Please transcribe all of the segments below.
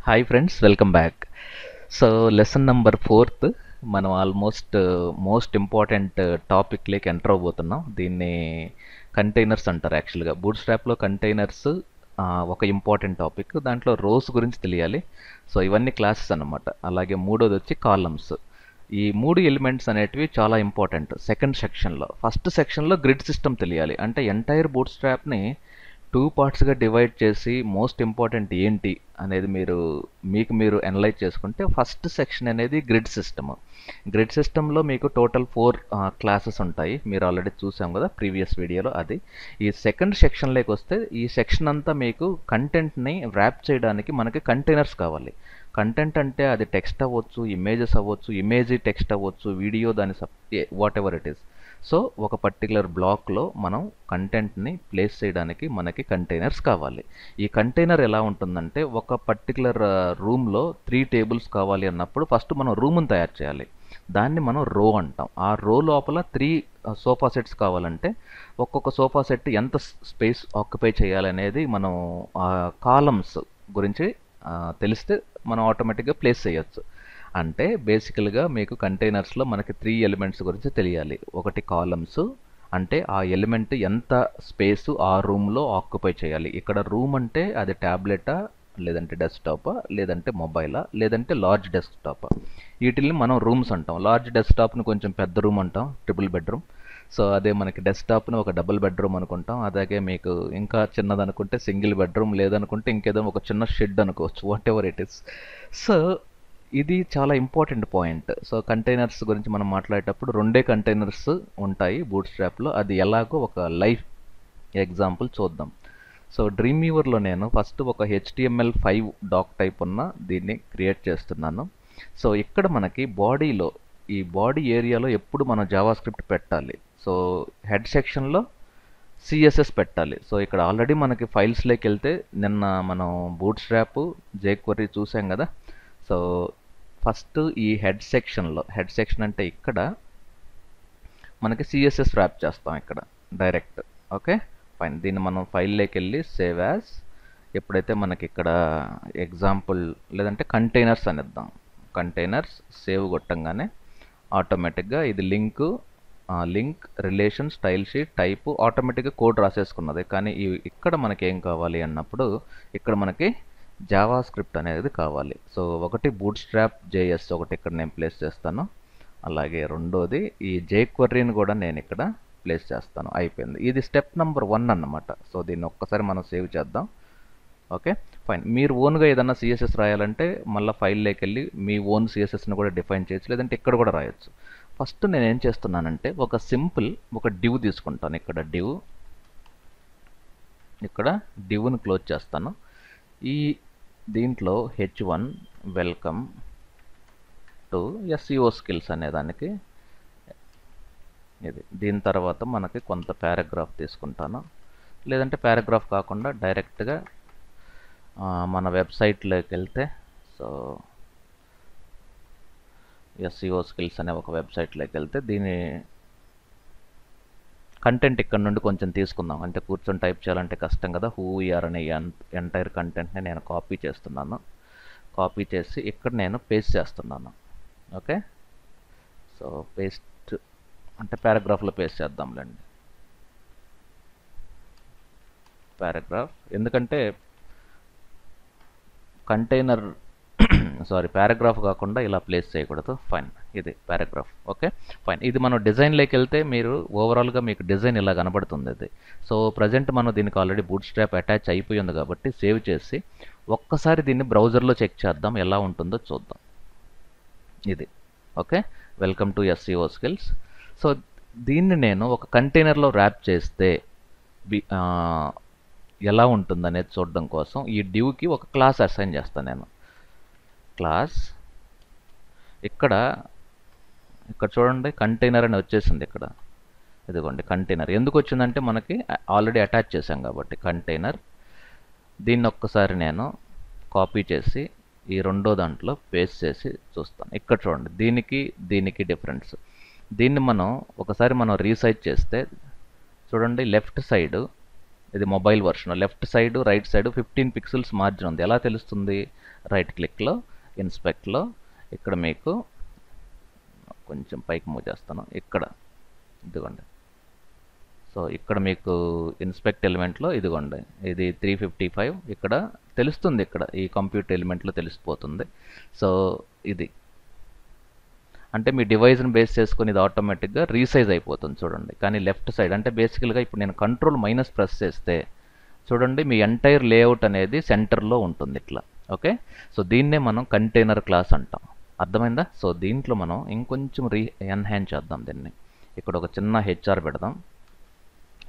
Hi friends, welcome back. So lesson number 4th మనం almost most important టాపిక్లోకి enter అవబోతున్నాం. దీన్ని containers అంటారు. యాక్చువల్గా బూట్ స్ట్రాప్లో కంటైనర్స్ ఒక ఇంపార్టెంట్ టాపిక్. దాంట్లో రోస్ గురించి తెలియాలి. సో ఇవన్నీ క్లాసెస్ అన్నమాట. అలాగే మూడోది వచ్చి కాలమ్స్. ఈ మూడు ఎలిమెంట్స్ అనేటివి చాలా ఇంపార్టెంట్ సెకండ్ సెక్షన్లో. ఫస్ట్ సెక్షన్లో గ్రిడ్ సిస్టమ్ తెలియాలి. అంటే ఎంటైర్ బూట్ స్ట్రాప్ని 2 పార్ట్స్గా డివైడ్ చేసి మోస్ట్ ఇంపార్టెంట్ ఏంటి అనేది మీరు అనలైజ్ చేసుకుంటే ఫస్ట్ సెక్షన్ అనేది గ్రిడ్ సిస్టమ్. గ్రిడ్ సిస్టంలో మీకు టోటల్ 4 క్లాసెస్ ఉంటాయి. మీరు ఆల్రెడీ చూసాం కదా ప్రీవియస్ వీడియోలో. అది ఈ సెకండ్ సెక్షన్లోకి వస్తే ఈ సెక్షన్ అంతా మీకు కంటెంట్ని ర్యాప్ చేయడానికి మనకి కంటైనర్స్ కావాలి. కంటెంట్ అంటే అది టెక్స్ట్ అవ్వచ్చు, ఇమేజెస్ అవ్వచ్చు, ఇమేజ్ టెక్స్ట్ అవ్వచ్చు, వీడియో దాని what ever it is. So ఒక పర్టికులర్ బ్లాక్లో మనం కంటెంట్ని ప్లేస్ చేయడానికి మనకి కంటైనర్స్ కావాలి. ఈ కంటైనర్ ఎలా ఉంటుందంటే ఒక పర్టికులర్ రూమ్లో 3 టేబుల్స్ కావాలి అన్నప్పుడు ఫస్ట్ మనం రూమ్ని తయారు చేయాలి. దాన్ని మనం రో అంటాం. ఆ రో లోపల 3 సోఫా సెట్స్ కావాలంటే ఒక్కొక్క సోఫా సెట్ ఎంత స్పేస్ ఆక్యుపై చేయాలనేది మనం కాలమ్స్ గురించి తెలిస్తే మనం ఆటోమేటిక్గా ప్లేస్ చేయొచ్చు. అంటే బేసికల్గా మీకు కంటైనర్స్లో మనకి 3 ఎలిమెంట్స్ గురించి తెలియాలి. ఒకటి కాలమ్స్, అంటే ఆ ఎలిమెంట్ ఎంత స్పేస్ ఆ రూమ్లో ఆక్యుపై చేయాలి. ఇక్కడ రూమ్ అంటే అది ట్యాబ్లెటా, లేదంటే డెస్క్టాపా, లేదంటే మొబైలా, లేదంటే లార్జ్ డెస్క్టాపా. వీటిని మనం రూమ్స్ అంటాం. లార్జ్ డెస్క్టాప్ని కొంచెం పెద్ద రూమ్ అంటాం, ట్రిపుల్ బెడ్రూమ్. సో అదే మనకి డెస్క్టాప్ని ఒక డబుల్ బెడ్రూమ్ అనుకుంటాం. అలాగే మీకు ఇంకా చిన్నదనుకుంటే సింగిల్ బెడ్రూమ్, లేదనుకుంటే ఇంకేదో ఒక చిన్న షెడ్ అనుకోవచ్చు, what ever it is. So ఇది చాలా ఇంపార్టెంట్ పాయింట్. సో కంటైనర్స్ గురించి మనం మాట్లాడేటప్పుడు 2 కంటైనర్స్ ఉంటాయి బూట్ స్ట్రాప్లో. అది ఎలాగో ఒక లైవ్ ఎగ్జాంపుల్ చూద్దాం. సో డ్రీమ్ వీవర్లో నేను ఫస్ట్ ఒక HTML5 డాక్ టైప్ ఉన్న దీన్ని క్రియేట్ చేస్తున్నాను. సో ఇక్కడ మనకి బాడీలో, ఈ బాడీ ఏరియాలో ఎప్పుడు మనం జావా స్క్రిప్ట్ పెట్టాలి. సో హెడ్ సెక్షన్లో CSS పెట్టాలి. సో ఇక్కడ ఆల్రెడీ మనకి ఫైల్స్లోకి వెళ్తే నిన్న మనం బూట్ స్ట్రాప్ jQuery చూసాం కదా. సో ఫస్ట్ ఈ హెడ్ సెక్షన్ అంటే ఇక్కడ మనకి CSS ర్యాప్ చేస్తాం ఇక్కడ డైరెక్ట్. Okay fine. దీన్ని మనం ఫైల్లోకి వెళ్ళి సేవ్ యాజ్, ఎప్పుడైతే మనకి ఇక్కడ ఎగ్జాంపుల్ లేదంటే కంటైనర్స్ అనేద్దాం. కంటైనర్స్ సేవ్ కొట్టంగానే ఆటోమేటిక్గా ఇది link relation style sheet type ఆటోమేటిక్గా కోడ్ రాసేసుకున్నది. కానీ ఇక్కడ మనకి ఏం కావాలి అన్నప్పుడు ఇక్కడ మనకి జావా స్క్రిప్ట్ అనేది కావాలి. సో ఒకటి బూట్ స్ట్రాప్ JS ఒకటి ఇక్కడ నేను ప్లేస్ చేస్తాను. అలాగే రెండోది ఈ jQueryని కూడా నేను ఇక్కడ ప్లేస్ చేస్తాను. అయిపోయింది. ఇది స్టెప్ నెంబర్ 1 అన్నమాట. సో దీన్ని ఒక్కసారి మనం సేవ్ చేద్దాం. Okay fine. మీరు ఓన్గా ఏదన్నా CSS రాయాలంటే మళ్ళీ ఫైల్లోకి వెళ్ళి మీ ఓన్ CSSని కూడా డిఫైన్ చేయొచ్చు, లేదంటే ఇక్కడ కూడా రాయొచ్చు. ఫస్ట్ నేను ఏం చేస్తున్నానంటే ఒక div తీసుకుంటాను. ఇక్కడ divని క్లోజ్ చేస్తాను. దీంట్లో H1 welcome to SEO skills అనేదానికి ఇది. దీని తర్వాత మనకి కొంత పారాగ్రాఫ్ తీసుకుంటాను, లేదంటే పారాగ్రాఫ్ కాకుండా డైరెక్ట్గా మన వెబ్సైట్లోకి వెళ్తే, సో SEO స్కిల్స్ అనే ఒక వెబ్సైట్లోకి వెళ్తే దీని కంటెంట్ ఇక్కడ నుండి కొంచెం తీసుకుందాం. అంటే కూర్చొని టైప్ చేయాలంటే కష్టం కదా. హూ వీఆర్ అనే ఎంటైర్ కంటెంట్ని నేను కాపీ చేస్తున్నాను. కాపీ చేసి ఇక్కడ నేను పేస్ట్ చేస్తున్నాను. ఓకే సో పేస్ట్ అంటే పారాగ్రాఫ్లో పేస్ట్ చేద్దాంలేండి. పారాగ్రాఫ్, ఎందుకంటే పారాగ్రాఫ్ కాకుండా ఇలా ప్లేస్ చేయకూడదు. ఫైన్, ఇది పారాగ్రాఫ్. Okay fine. ఇది మనం డిజైన్లోకి వెళ్తే మీరు ఓవరాల్గా మీకు డిజైన్ ఇలా కనబడుతుంది ఇది. సో ప్రజెంట్ మనం దీనికి ఆల్రెడీ బూట్ స్ట్రాప్ అటాచ్ అయిపోయింది కాబట్టి సేవ్ చేసి ఒక్కసారి దీన్ని బ్రౌజర్లో చెక్ చేద్దాం, ఎలా ఉంటుందో చూద్దాం. ఇది okay. Welcome to SEO skills. So దీన్ని నేను ఒక కంటైనర్లో ర్యాప్ చేస్తే ఎలా ఉంటుందనేది చూడడం కోసం ఈ divకి ఒక క్లాస్ అసైన్ చేస్తాను నేను. క్లాస్ ఇక్కడ చూడండి కంటైనర్ అని వచ్చేసింది ఇక్కడ. ఇదిగోండి కంటైనర్. ఎందుకు వచ్చిందంటే మనకి ఆల్రెడీ అటాచ్ చేసాం కాబట్టి కంటైనర్. దీన్ని ఒక్కసారి నేను కాపీ చేసి ఈ రెండో దాంట్లో పేస్ట్ చేసి చూస్తాను. ఇక్కడ చూడండి దీనికి డిఫరెన్స్. దీన్ని ఒకసారి మనం రీసైజ్ చేస్తే చూడండి లెఫ్ట్ సైడ్ ఇది mobile version. Left side right side 15 pixels margin ఉంది. ఎలా తెలుస్తుంది? రైట్ క్లిక్లో ఇన్స్పెక్ట్లో ఇక్కడ మీకు కొంచెం పైకి మూవ్ చేస్తాను, ఇక్కడ ఇదిగోండి. సో ఇక్కడ మీకు ఇన్స్పెక్ట్ ఎలిమెంట్లో ఇదిగోండి, ఇది 355 ఇక్కడ తెలుస్తుంది, ఇక్కడ ఈ కంప్యూటర్ ఎలిమెంట్లో తెలిసిపోతుంది. సో ఇది అంటే మీ డివైస్ని బేస్ చేసుకుని ఇది ఆటోమేటిక్గా రీసైజ్ అయిపోతుంది చూడండి. కానీ లెఫ్ట్ సైడ్ అంటే బేసికల్గా ఇప్పుడు నేను కంట్రోల్ మైనస్ ప్రెస్ చేస్తే చూడండి మీ ఎంటైర్ లేఅవుట్ అనేది సెంటర్లో ఉంటుంది ఇట్లా. ఓకే, సో దీన్నే మనం కంటైనర్ క్లాస్ అంటాం. అర్థమైందా? సో దీంట్లో మనం ఇంకొంచెం ఎన్హాన్స్ చేద్దాం దీన్ని. ఇక్కడ ఒక చిన్న హెచ్ఆర్ పెడదాం,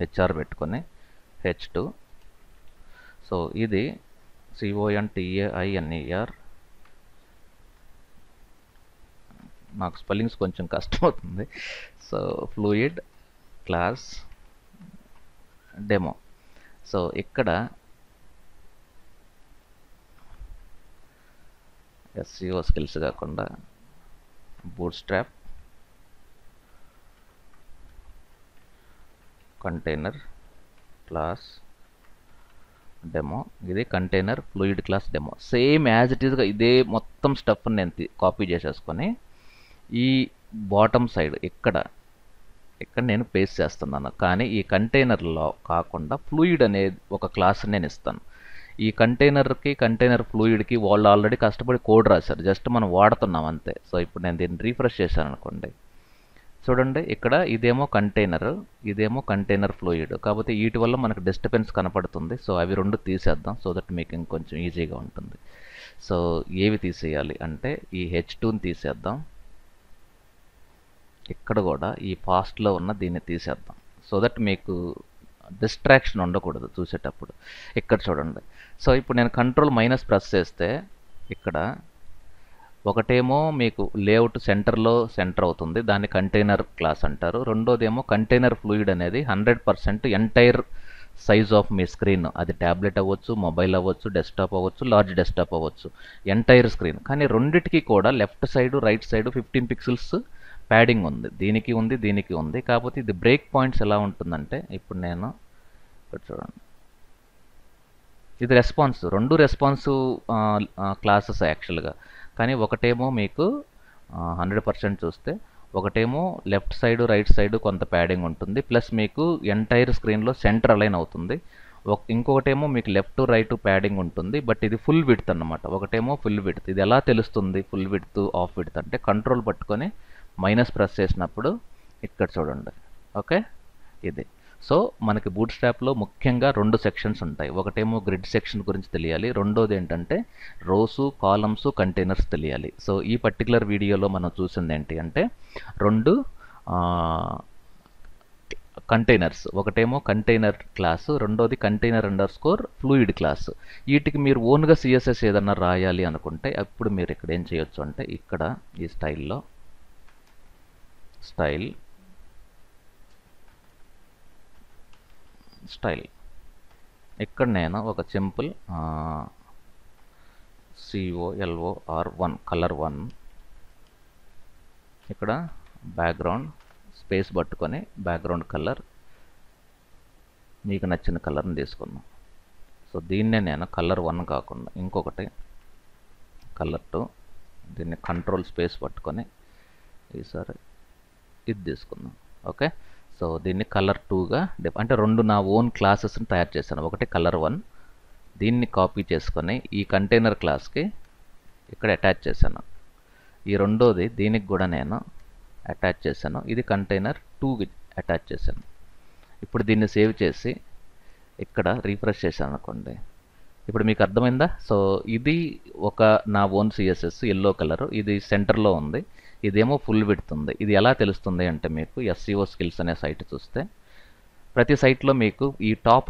హెచ్ఆర్ పెట్టుకొని H2. సో ఇది CONTAINER. నాకు స్పెల్లింగ్స్ కొంచెం కష్టమవుతుంది. So fluid class demo. So ఇక్కడ SEO స్కిల్స్ కాకుండా బూట్స్ట్రాప్ కంటైనర్ క్లాస్ డెమో. ఇది container fluid class demo. Same as it ఈస్గా ఇదే మొత్తం స్టఫ్ నేను కాపీ చేసేసుకొని ఈ బాటమ్ సైడ్ ఇక్కడ నేను పేస్ట్ చేస్తున్నాను. కానీ ఈ కంటైనర్లో కాకుండా ఫ్లూయిడ్ అనేది ఒక క్లాస్ నేను ఇస్తాను. ఈ కంటైనర్కి కంటైనర్ ఫ్లూయిడ్కి వాళ్ళు ఆల్రెడీ కష్టపడి కోడ్ రాశారు, జస్ట్ మనం వాడుతున్నాం అంతే. సో ఇప్పుడు నేను దీన్ని రీఫ్రెష్ చేశాను అనుకోండి, చూడండి ఇక్కడ ఇదేమో కంటైనర్, ఇదేమో కంటైనర్ ఫ్లూయిడ్. కాకపోతే వీటి వల్ల మనకు డిస్టర్బెన్స్ కనపడుతుంది. సో అవి రెండు తీసేద్దాం, సో దట్ మీకు ఇంకొంచెం ఈజీగా ఉంటుంది. సో ఏవి తీసేయాలి అంటే ఈ H2ని తీసేద్దాం, ఇక్కడ కూడా ఈ ఫాస్ట్లో ఉన్న దీన్ని తీసేద్దాం, సో దట్ మీకు డిస్ట్రాక్షన్ ఉండకూడదు చూసేటప్పుడు. ఇక్కడ చూడండి. సో ఇప్పుడు నేను కంట్రోల్ మైనస్ ప్రెస్ చేస్తే ఇక్కడ ఒకటేమో మీకు లేఅవుట్ సెంటర్లో సెంటర్ అవుతుంది, దాన్ని కంటైనర్ క్లాస్ అంటారు. రెండోదేమో కంటైనర్ ఫ్లూయిడ్ అనేది 100% entire size of me screen, అది ట్యాబ్లెట్ అవ్వచ్చు, మొబైల్ అవ్వచ్చు, డెస్క్టాప్ అవ్వచ్చు, లార్జ్ డెస్క్టాప్ అవ్వచ్చు, ఎంటైర్ స్క్రీన్. కానీ రెండిటికి కూడా left side right side 15 pixels padding ఉంది, దీనికి ఉంది, దీనికి ఉంది. కాకపోతే ఇది బ్రేక్ పాయింట్స్ ఎలా ఉంటుందంటే ఇప్పుడు నేను ఇక్కడ చూడండి, ఇది రెస్పాన్స్, రెండు రెస్పాన్సివ్ క్లాసెస్ యాక్చువల్గా. కానీ ఒకటేమో మీకు 100% చూస్తే, ఒకటేమో లెఫ్ట్ సైడ్ రైట్ సైడ్ కొంత ప్యాడింగ్ ఉంటుంది, ప్లస్ మీకు ఎంటైర్ స్క్రీన్లో సెంటర్ అలైన్ అవుతుంది. ఇంకొకటేమో మీకు లెఫ్ట్ రైట్ ప్యాడింగ్ ఉంటుంది, బట్ ఇది ఫుల్ విడ్త్ అన్నమాట. ఒకటేమో ఫుల్ విడ్త్. ఇది ఎలా తెలుస్తుంది ఫుల్ విడ్త్ ఆఫ్ విడ్త్ అంటే కంట్రోల్ పట్టుకొని మైనస్ ప్రెస్ చేసినప్పుడు ఇక్కడ చూడండి. ఓకే, ఇది. సో మనకి బూట్స్ట్రాప్లో ముఖ్యంగా రెండు సెక్షన్స్ ఉంటాయి. ఒకటేమో గ్రిడ్ సెక్షన్ గురించి తెలియాలి, రెండోది ఏంటంటే రోసు, కాలమ్స్, కంటైనర్స్ తెలియాలి. సో ఈ పర్టికులర్ వీడియోలో మనం చూసింది ఏంటి అంటే రెండు కంటైనర్స్, ఒకటేమో కంటైనర్ క్లాసు, రెండోది కంటైనర్ అండర్స్కోర్ ఫ్లూయిడ్ క్లాసు. వీటికి మీరు ఓన్గా CSS ఏదన్నా రాయాలి అనుకుంటే అప్పుడు మీరు ఇక్కడ ఏం చేయొచ్చు అంటే ఇక్కడ ఈ స్టైల్లో స్టైల్ ఇక్కడ నేను ఒక సింపుల్ COLOR1 కలర్ 1 ఇక్కడ బ్యాక్గ్రౌండ్ స్పేస్ పట్టుకొని బ్యాక్గ్రౌండ్ కలర్ మీకు నచ్చిన కలర్ని తీసుకున్నాం. సో దీన్నే నేను కలర్ 1 కాకుండా ఇంకొకటి కలర్ 2, దీన్ని కంట్రోల్ స్పేస్ పట్టుకొని ఈసారి ఇది తీసుకుందాం. ఓకే, సో దీన్ని కలర్ 2గా అంటే రెండు నా ఓన్ క్లాసెస్ని తయారు చేశాను. ఒకటి కలర్ 1, దీన్ని కాపీ చేసుకొని ఈ కంటైనర్ క్లాస్కి ఇక్కడ అటాచ్ చేశాను. ఈ రెండోది దీనికి కూడా నేను అటాచ్ చేశాను, ఇది కంటైనర్ 2కి అటాచ్ చేశాను. ఇప్పుడు దీన్ని సేవ్ చేసి ఇక్కడ రీఫ్రెష్ చేశాను అనుకోండి, ఇప్పుడు మీకు అర్థమైందా? సో ఇది ఒక నా ఓన్ CSS ఎల్లో కలర్, ఇది సెంటర్లో ఉంది, ఇదేమో ఫుల్ విడ్త్ ఉంది. ఇది ఎలా తెలుస్తుంది అంటే మీకు SEO స్కిల్స్ అనే సైట్ చూస్తే ప్రతి సైట్లో మీకు ఈ టాప్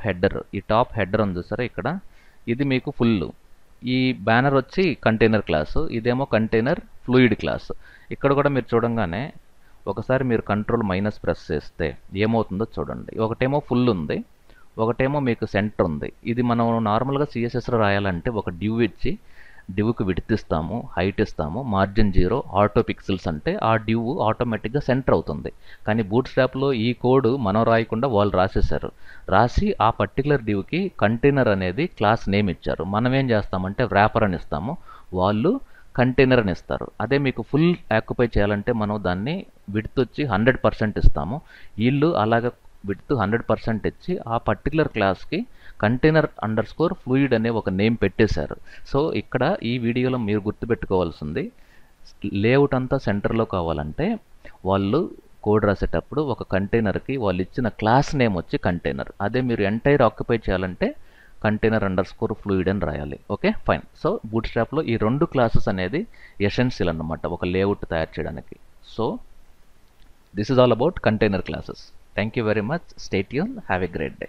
హెడర్ ఉంది సరే, ఇక్కడ ఇది మీకు ఫుల్, ఈ బ్యానర్ వచ్చి కంటైనర్ క్లాసు, ఇదేమో కంటైనర్ ఫ్లూయిడ్ క్లాసు. ఇక్కడ కూడా మీరు చూడంగానే ఒకసారి మీరు కంట్రోల్ మైనస్ ప్రెస్ చేస్తే ఏమవుతుందో చూడండి. ఒకటేమో ఫుల్ ఉంది, ఒకటేమో మీకు సెంటర్ ఉంది. ఇది మనం నార్మల్గా CSSలో రాయాలంటే ఒక డ్యూ ఇచ్చి డివ్కి విడ్త్ ఇస్తాము, హైట్ ఇస్తాము, మార్జిన్ 0, ఆటో పిక్సెల్స్ అంటే ఆ డివ్ ఆటోమేటిక్గా సెంటర్ అవుతుంది. కానీ బూట్ స్ట్రాప్లో ఈ కోడ్ మనం రాయకుండా వాళ్ళు రాసేసారు. రాసి ఆ పర్టికులర్ డివ్కి కంటైనర్ అనేది క్లాస్ నేమ్ ఇచ్చారు. మనం ఏం చేస్తామంటే వ్రాపర్ అని ఇస్తాము, వాళ్ళు కంటైనర్ అని ఇస్తారు. అదే మీకు ఫుల్ ఆక్యుపై చేయాలంటే మనం దాన్ని విడ్త్ వచ్చి 100% ఇస్తాము. వీళ్ళు అలాగ విడ్త్ 100% ఇచ్చి ఆ పర్టికులర్ క్లాస్కి కంటైనర్ అండర్ స్కోర్ ఫ్లూయిడ్ అనే ఒక నేమ్ పెట్టేశారు. సో ఇక్కడ ఈ వీడియోలో మీరు గుర్తుపెట్టుకోవాల్సింది, లేఅవుట్ అంతా సెంటర్లో కావాలంటే వాళ్ళు కోడ్ రాసేటప్పుడు ఒక కంటైనర్కి వాళ్ళు ఇచ్చిన క్లాస్ నేమ్ వచ్చి కంటైనర్. అదే మీరు ఎంటైర్ ఆక్యుపై చేయాలంటే కంటైనర్ అండర్ స్కోర్ ఫ్లూయిడ్ అని రాయాలి. Okay fine. సో బూట్ స్ట్రాప్లో ఈ 2 క్లాసెస్ అనేది ఎసెన్షియల్ అన్నమాట ఒక లేఅవుట్ తయారు చేయడానికి. So this is all about container classes. Thank you very much. Stay tune. Have a great day.